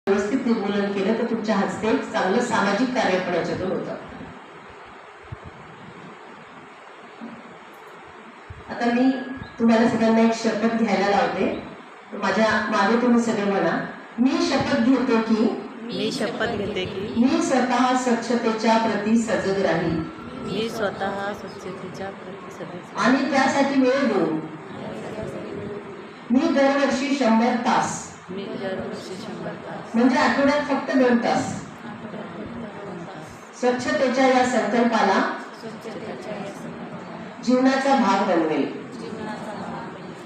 व्यवस्थित निर्मूलन केलं तर तुमच्या हस्ते चांगलं सामाजिक कार्य पण याच्यातून होतं. आता मी तुम्हाला सगळ्यांना एक शपथ घ्यायला लावते. माझ्या मागे तुम्ही सगळे म्हणा, मी शपथ घेते की मी शपथ घेते की मी स्वतः स्वच्छतेच्या प्रती सजग राहील मी स्वतः स्वच्छतेच्या प्रती सजग आणि त्यासाठी वेळ देऊ. मी दरवर्षी 100 तास मी दरवर्षी 100 तास म्हणजे आठवड्यात फक्त 2 तास स्वच्छतेच्या या संकल्पाला जीवनाचा भाग बनवेल.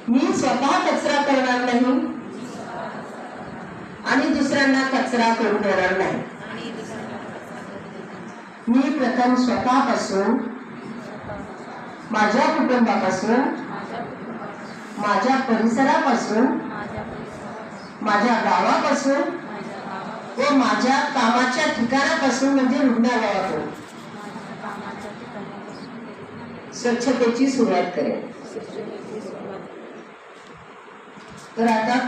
मी स्वतः कचरा करणार नाही आणि दुसऱ्यांना कचरा करू देणार नाही. मी प्रथम स्वतःपासून, माझ्या कुटुंबापासून, माझ्या परिसरापासून, माझ्या गावापासून व माझ्या कामाच्या ठिकाणापासून म्हणजे रुग्णालयातून स्वच्छतेची सुरुवात करेल. तर आता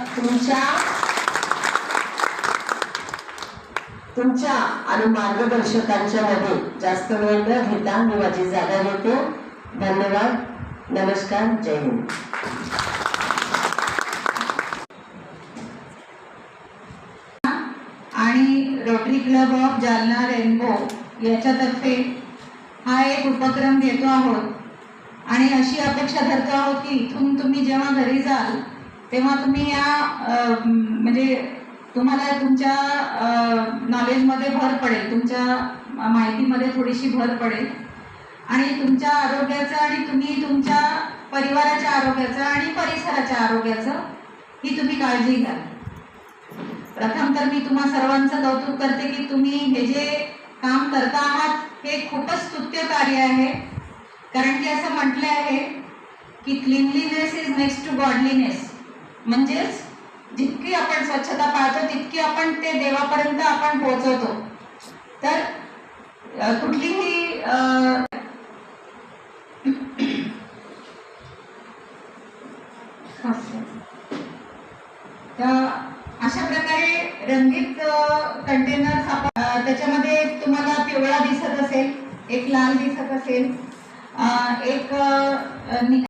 तुमच्या आणि मार्गदर्शकांच्या मध्ये जास्त वेळ न घेता मी माझी जागा घेते. धन्यवाद. नमस्कार. जय हिंद. आणि rotary club of Jalna rainbow याच्यातर्फे हा एक उपक्रम घेतो आहोत आणि अशी अपेक्षा धरतो आहोत की इथून तुम्ही जेव्हा घरी जाल तेव्हा तुम्ही या म्हणजे तुम्हाला तुमच्या नॉलेजमध्ये भर पडेल, तुमच्या माहितीमध्ये थोडीशी भर पडेल आणि तुमच्या आरोग्याचं आणि तुम्ही तुमच्या परिवाराच्या आरोग्याचं आणि परिसराच्या आरोग्याचं ही तुम्ही काळजी घ्या. प्रथम तर मी तुम्हा सर्वांचं कौतुक करते की तुम्ही हे जे काम करता आहात हे खूपच स्तुत्य कार्य आहे. कारण की असं म्हटलं आहे की cleanliness is next to godliness. म्हणजेच जितकी आपण स्वच्छता पाळतो तितकी आपण ते देवापर्यंत आपण पोहोचवतो. तर कुठलीही अशा प्रकारे रंगीत कंटेनर त्याच्यामध्ये तुम्हाला पिवळा दिसत असेल, एक लाल दिसत असेल, एक